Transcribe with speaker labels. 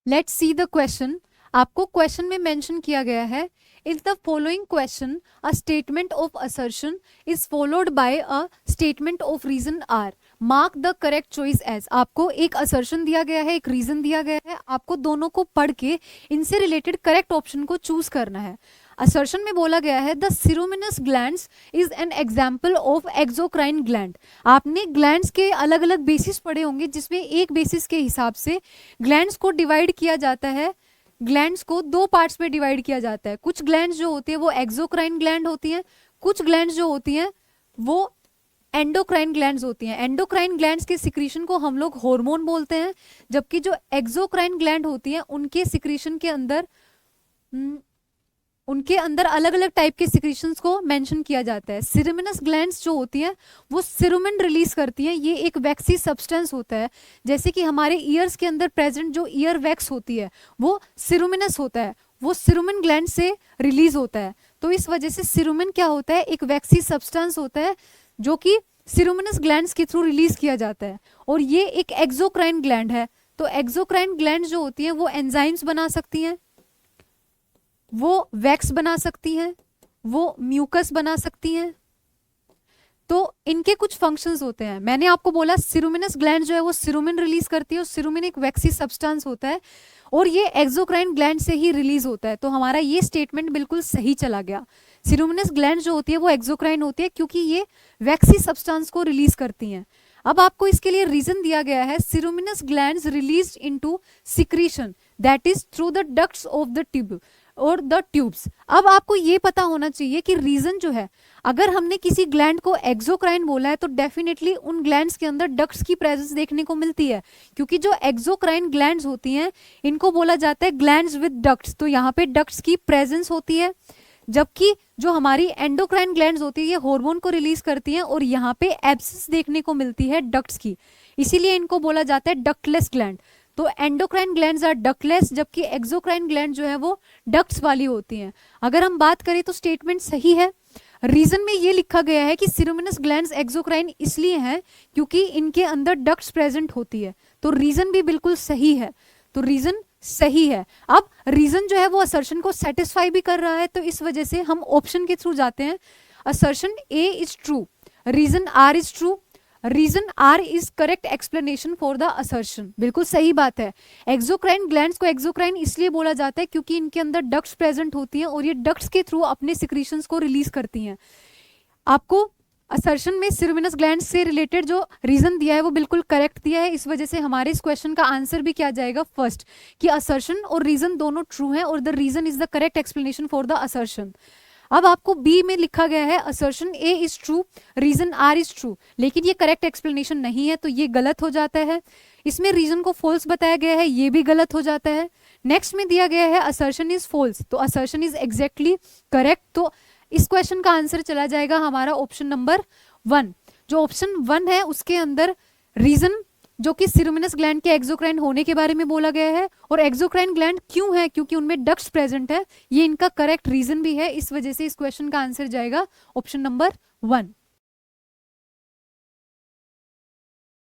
Speaker 1: Let's see the question. आपको question में mention किया गया है, if the following question a statement of assertion is followed by a statement of reason R, mark the correct choice as. आपको एक assertion दिया गया है, एक रीजन दिया गया है, आपको दोनों को पढ़ के इनसे रिलेटेड करेक्ट ऑप्शन को चूज करना है। असर्शन में बोला गया है the sebaceous glands is an example of exocrine gland. आपने ग्लैंड्स के अलग अलग बेसिस पढ़े होंगे, जिसमें एक बेसिस के हिसाब से ग्लैंड्स को डिवाइड किया जाता है। ग्लैंड्स को दो पार्ट्स में डिवाइड किया जाता है। कुछ ग्लैंड्स जो होती है वो एक्सोक्राइन ग्लैंड होती हैं, कुछ ग्लैंड्स जो होती हैं वो एंडोक्राइन ग्लैंड्स होती हैं। एंडोक्राइन ग्लैंड्स के सिक्रीशन को हम लोग हार्मोन बोलते हैं, जबकि जो एक्सोक्राइन ग्लैंड होती हैं उनके सिक्रीशन के अंदर अलग अलग टाइप के सिक्रीशंस को मेंशन किया जाता है। सिरोमिनस ग्लैंड्स जो होती हैं वो सिरोमिन रिलीज करती हैं। ये एक वैक्सी सब्सटेंस होता है, जैसे कि हमारे ईयर्स के अंदर प्रेजेंट जो ईयर वैक्स होती है वो सिरोमिनस होता है, वो सिरोमिन ग्लैंड से रिलीज होता है। तो इस वजह से सिरोमिन क्या होता है, एक वैक्सी सब्सटेंस होता है जो कि सिरोमिनस ग्लैंड्स के थ्रू रिलीज किया जाता है, और ये एक एक्सोक्राइन ग्लैंड है। तो एक्सोक्राइन ग्लैंड जो होती हैं वो एंजाइम्स बना सकती हैं, वो वैक्स बना सकती हैं, वो म्यूकस बना सकती हैं। तो इनके कुछ फंक्शंस होते हैं। मैंने आपको बोला सिरोमिनस ग्लैंड जो है वो सिरोमिन रिलीज करती है, और सिरोमिन एक वैक्सी सब्सटेंस होता है और ये एक्सोक्राइन ग्लैंड से ही रिलीज होता है। तो हमारा ये स्टेटमेंट बिल्कुल सही चला गया। सिरोमिनस ग्लैंड जो होती है वो एक्सोक्राइन होती है क्योंकि ये वैक्सी सब्सटेंस को रिलीज करती हैं। अब आपको इसके लिए रीजन दिया गया है, sebaceous glands released into secretion that is through the ducts of the tube और द ट्यूब्स। अब आपको ये पता होना चाहिए कि रीजन जो है, अगर हमने किसी ग्लैंड को एक्सोक्राइन बोला है तो डेफिनेटली उन ग्लैंड्स के अंदर डक्ट्स की प्रेजेंस देखने को मिलती है, क्योंकि जो एक्सोक्राइन ग्लैंड्स होती हैं इनको बोला जाता है ग्लैंड्स विद डक्ट्स। तो यहाँ पे डक्ट्स की प्रेजेंस होती है, जबकि जो हमारी एंडोक्राइन ग्लैंड्स होती है ये हार्मोन को रिलीज करती हैं, और यहाँ पे एब्सेंस देखने को मिलती है डक्ट्स की, इसीलिए इनको बोला जाता है डक्टलेस ग्लैंड। तो एंडोक्राइन ग्लैंड्स आर डक्टलेस, जबकि एक्सोक्राइन ग्लैंड जो है वो डक्ट्स वाली होती हैं। अगर हम बात करें तो स्टेटमेंट सही है। रीजन में ये लिखा गया है कि सिरोमिनस ग्लैंड्स एक्सोक्राइन इसलिए हैं क्योंकि इनके अंदर डक्ट्स प्रेजेंट होती है। तो रीजन भी बिल्कुल सही है, तो रीजन सही है। अब रीजन जो है वो असर्शन को सेटिस्फाई भी कर रहा है, तो इस वजह से हम ऑप्शन के थ्रू जाते हैं। Assertion A is true, reason R is true, reason R is correct explanation for the assertion. बिल्कुल सही बात है। एक्सोक्राइन ग्लैंड्स को एक्सोक्राइन इसलिए बोला जाता है क्योंकि इनके अंदर डक्ट्स प्रेजेंट होती हैं और ये डक्ट्स के थ्रू अपने सिक्रीशंस को रिलीज करती हैं। आपको असर्शन में सिरोमिनस ग्लैंड से रिलेटेड जो रीजन दिया है वो बिल्कुल करेक्ट दिया है। इस वजह से हमारे इस क्वेश्चन का आंसर भी क्या जाएगा, फर्स्ट, कि असर्शन और रीजन दोनों ट्रू हैं और the reason is the correct explanation for the assertion. अब आपको बी में लिखा गया है assertion A is true, reason R is true, लेकिन ये करेक्ट एक्सप्लेनेशन नहीं है, तो ये गलत हो जाता है। इसमें रीजन को फॉल्स बताया गया है, ये भी गलत हो जाता है। नेक्स्ट में दिया गया है असर्शन इज फॉल्स, तो असर्शन इज एग्जैक्टली करेक्ट। तो इस क्वेश्चन का आंसर चला जाएगा हमारा ऑप्शन नंबर 1। जो ऑप्शन 1 है उसके अंदर रीजन जो कि सिरोमिनस ग्लैंड के एक्सोक्राइन होने के बारे में बोला गया है, और एक्सोक्राइन ग्लैंड क्यों है, क्योंकि उनमें डक्ट्स प्रेजेंट है, ये इनका करेक्ट रीजन भी है। इस वजह से इस क्वेश्चन का आंसर जाएगा ऑप्शन नंबर 1।